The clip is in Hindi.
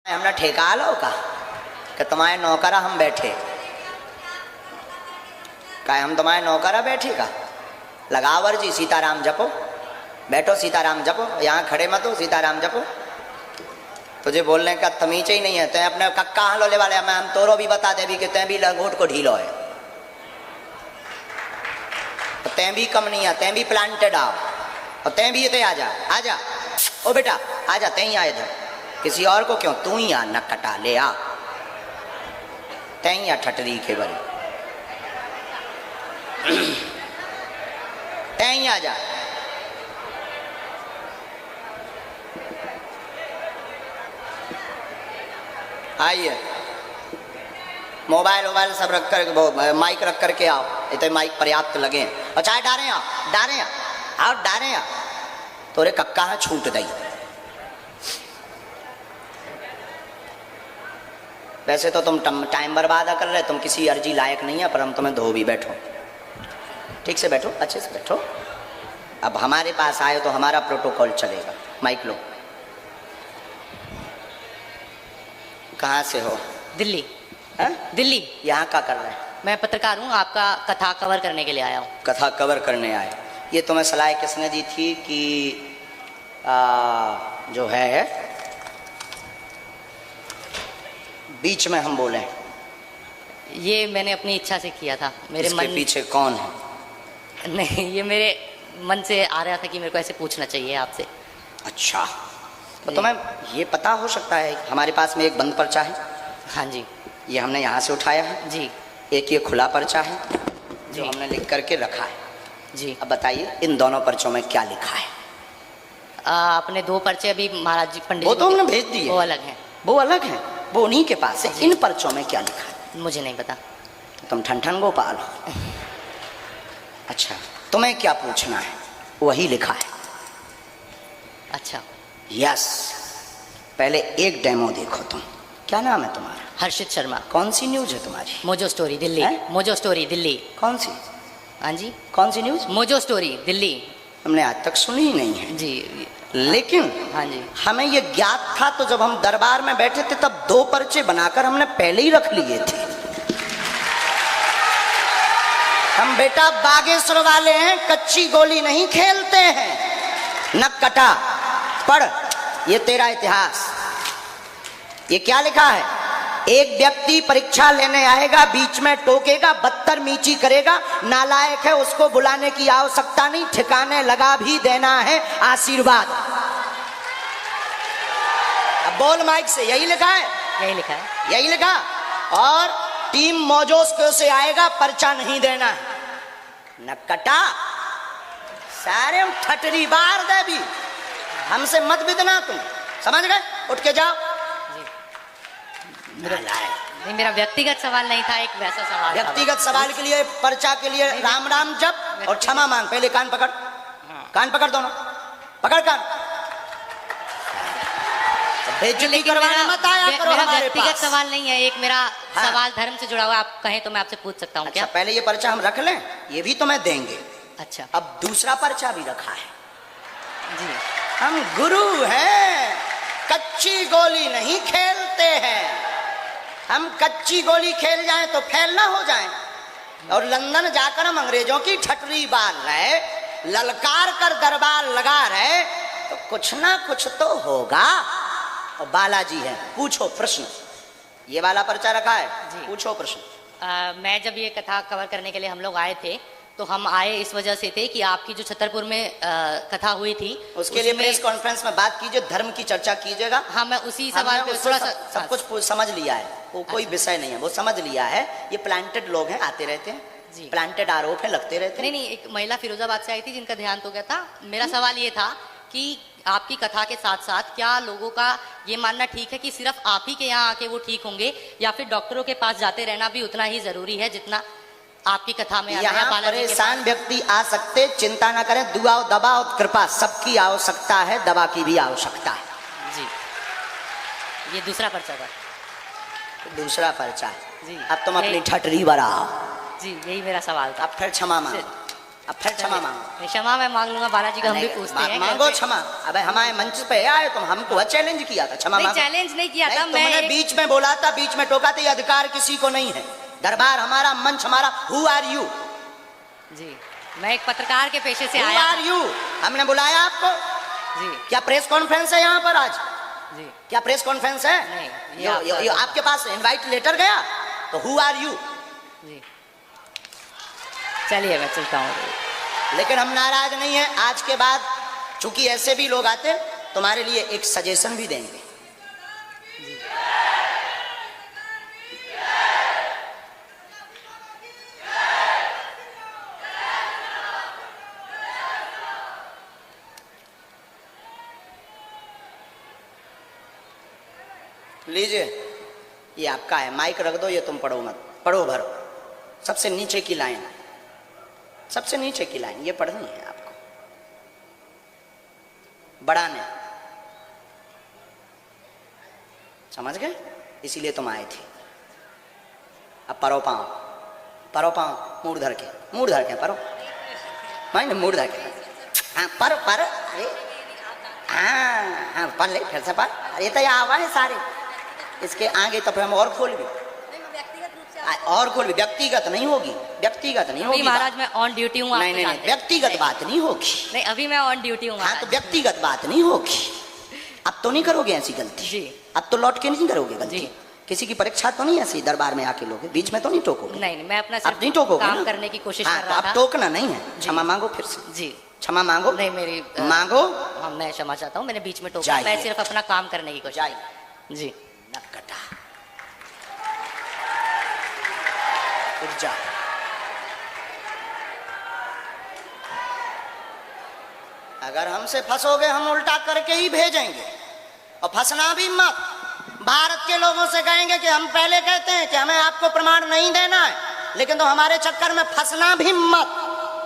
हमने ठेका लो का कि तुम्हारे नौकरा हम बैठे का हम तुम्हारे नौकरा बैठे का लगावर जी सीताराम जपो बैठो सीताराम जपो यहाँ खड़े मत हो सीताराम जपो। तुझे बोलने का तमीज ही नहीं है। तैं अपने कक्का हलो ले वाले मैं हम तोरो भी बता दे भी कि तैं भी लंगोट को ढीलो है तो तैं भी कम नहीं है। तैं भी प्लांटेड आओ और तैं भी इतने आ जा ओ बेटा आ जा तैं आ इधर किसी और को क्यों तू ही आ न कटा ले आ तैं आ ठटरी के बरी तैं आ जा। आइए मोबाइल वोबाइल सब रख कर माइक रख करके आओ। इतने माइक पर्याप्त लगे हैं और चाहे डारे आओ डारे आ तोरे कक्का है छूट दई। वैसे तो तुम टाइम बर्बाद कर रहे तुम किसी अर्जी लायक नहीं है पर हम तुम्हें धो भी बैठो ठीक से बैठो अच्छे से बैठो। अब हमारे पास आए तो हमारा प्रोटोकॉल चलेगा। माइक लो। कहाँ से हो? दिल्ली। है? दिल्ली। यहाँ क्या कर रहे हैं? मैं पत्रकार हूँ आपका कथा कवर करने के लिए आया हूँ। कथा कवर करने आए। ये तुम्हें सलाह किसने दी थी कि जो है बीच में हम बोले? ये मैंने अपनी इच्छा से किया था। मेरे इसके मन पीछे कौन है? नहीं ये मेरे मन से आ रहा था कि मेरे को ऐसे पूछना चाहिए आपसे। अच्छा तो तुम्हें ये पता हो सकता है हमारे पास में एक बंद पर्चा है। हाँ जी। ये हमने यहाँ से उठाया है जी। एक ये खुला पर्चा है जो जी। हमने लिख करके रखा है। जी। अब बताइए इन दोनों पर्चों में क्या लिखा है? अपने दो पर्चे अभी महाराज जी पंडित वो जी तो को हमने भेज दिए। वो अलग हैं। वो अलग है वो उन्हीं के पास है। इन पर्चों में क्या लिखा है? मुझे नहीं पता। तुम ठन गोपाल हो। अच्छा तुम्हें क्या पूछना है? वही लिखा है। अच्छा। यस पहले एक डेमो देखो तुम। क्या नाम है तुम्हारा? हर्षित शर्मा। कौन सी न्यूज है तुम्हारी? Mojo story Delhi. हैं? Mojo story Delhi. कौन सी? हाँ जी कौन सी न्यूज? Mojo story Delhi. हमने आज तक सुनी ही नहीं है। जी। लेकिन हाँ जी हमें ये ज्ञात था तो जब हम दरबार में बैठे थे तब दो पर्चे बनाकर हमने पहले ही रख लिए थे। हम बेटा बागेश्वर वाले हैं कच्ची गोली नहीं खेलते हैं। न कटा पढ़ ये तेरा इतिहास। ये क्या लिखा है? एक व्यक्ति परीक्षा लेने आएगा बीच में टोकेगा बदतमीजी करेगा नालायक है उसको बुलाने की आवश्यकता नहीं ठिकाने लगा भी देना है आशीर्वाद। अब बोल माइक से यही लिखा है। यही लिखा है। यही लिखा। और टीम मौजोस्को से आएगा पर्चा नहीं देना है। न कटा सारे हम ठटरी बार दे भी हमसे मत बिदना तुम समझ गए? उठ के जाओ। नहीं मेरा व्यक्तिगत सवाल नहीं था एक वैसा सवाल। व्यक्तिगत सवाल के लिए पर्चा के लिए राम राम जप और क्षमा मांग। पहले कान पकड़। कान पकड़ दोनों पकड़ कान। बेइज्जती करवाने मत आया करो हमारे व्यक्तिगत पास। सवाल नहीं है एक मेरा हाँ। सवाल धर्म से जुड़ा हुआ आप कहें तो मैं आपसे पूछ सकता हूँ। अच्छा क्या? पहले ये पर्चा हम रख लें ये भी तुम्हें देंगे। अच्छा। अब दूसरा पर्चा भी रखा है। जी। हम गुरु हैं कच्ची गोली नहीं खेलते हैं। हम कच्ची गोली खेल जाएं तो फेल ना हो जाएं। और लंदन जाकर हम अंग्रेजों की ठटरी बाल रहे ललकार कर दरबार लगा रहे तो कुछ ना कुछ तो होगा। और बालाजी है पूछो प्रश्न। ये वाला पर्चा रखा है जी। पूछो प्रश्न। मैं जब ये कथा कवर करने के लिए हम लोग आए थे तो हम आए इस वजह से थे कि आपकी जो छतरपुर में कथा हुई थी उसके लिए प्रेस कॉन्फ्रेंस में बात कीजिए धर्म की चर्चा कीजिएगा। हाँ मैं उसी सवाल पे थोड़ा सा सब कुछ समझ लिया है। वो कोई विषय नहीं है वो समझ लिया है। ये प्लांटेड लोग हैं आते रहते हैं जी। प्लांटेड आरोप है लगते रहते हैं। नहीं एक महिला फिरोजाबाद से आई थी जिनका देहांत हो गया था। मेरा सवाल ये था कि आपकी कथा के साथ साथ क्या लोगों का ये मानना ठीक है कि सिर्फ आप ही के यहाँ आके वो ठीक होंगे या फिर डॉक्टरों के पास जाते रहना भी उतना ही जरूरी है जितना आपकी कथा में यहाँ परेशान व्यक्ति आ सकते चिंता ना करें। दुआ दवा और कृपा सबकी आवश्यकता है दवा की भी आवश्यकता है। जी। ये दूसरा पर्चा था। दूसरा पर्चा जी। अब तुम अपनी ठटरी बढ़ाओ। जी यही मेरा सवाल था। अब फिर क्षमा मांगो। अब फिर क्षमा मांगो। क्षमा मैं मांग लूंगा, बालाजी का हम भी नहीं, पूछते हैं। मांगो क्षमा। अबे हमारे मंच पे आए तुम, हमको चैलेंज किया था, क्षमा नहीं, मांगो। चैलेंज नहीं किया था, तुमने मैं बीच में बोला था, बीच में टोका था, ये अधिकार किसी को नहीं है। दरबार हमारा, मंच हमारा। Who are you? जी, मैं एक पत्रकार के पेशे से हु आया आर यू? हमने बुलाया आपको। जी क्या प्रेस कॉन्फ्रेंस है यहाँ पर आज? जी क्या प्रेस कॉन्फ्रेंस है? नहीं, ये आपके पास इनवाइट लेटर गया? तो हु आर यू? जी, चलिए मैं चलता हूँ। लेकिन हम नाराज नहीं है। आज के बाद चूंकि ऐसे भी लोग आते, तुम्हारे लिए एक सजेशन भी देंगे। लीजिए, ये आपका है, माइक रख दो, ये तुम पढ़ो मत, पढ़ो भरो। सबसे नीचे की लाइन, सबसे नीचे की लाइन ये पढ़नी है आपको, बड़ा ने। समझ गए? इसीलिए तुम आए थे। अब परो पाओ, परो पाओ, मूड धर के, मूड धर के परो, माइंड मूड धर के। हाँ पर, अरे हाँ हाँ पढ़ ले, फिर से पढ़। अरे तो यहाँ आवा है सारे, इसके आगे तो फिर हम और खोल भी, और खोल भी। व्यक्तिगत नहीं होगी, व्यक्तिगत नहीं होगी महाराज, मैं ऑन ड्यूटी हूँ। नहीं नहीं, व्यक्तिगत बात नहीं होगी। नहीं, अभी मैं ऑन ड्यूटी हूँ। हाँ तो व्यक्तिगत बात नहीं होगी। अब तो नहीं करोगे ऐसी गलती जी। अब तो लौट के नहीं करोगे गलती जी। किसी की परीक्षा तो नहीं ऐसी दरबार में आके लोगे, बीच में तो नहीं टोकोगे। नहीं, मैं अपना अब नहीं टोकोगे काम ना? करने की कोशिश हाँ, कर रहा तो था। अब टोकना नहीं है। क्षमा मांगो फिर से। जी, क्षमा मांगो। नहीं मेरी मांगो। हाँ, मैं क्षमा चाहता हूँ, मैंने बीच में टोका। जाइए। मैं सिर्फ अपना काम करने की कोशिश। जाइए। जी, नकटा उठ जा। अगर हमसे फंसोगे हम उल्टा करके ही भेजेंगे, और फंसना भी मत। भारत के लोगों से कहेंगे कि हम पहले कहते हैं कि हमें आपको प्रमाण नहीं देना है, लेकिन तो हमारे चक्कर में फंसना भी मत।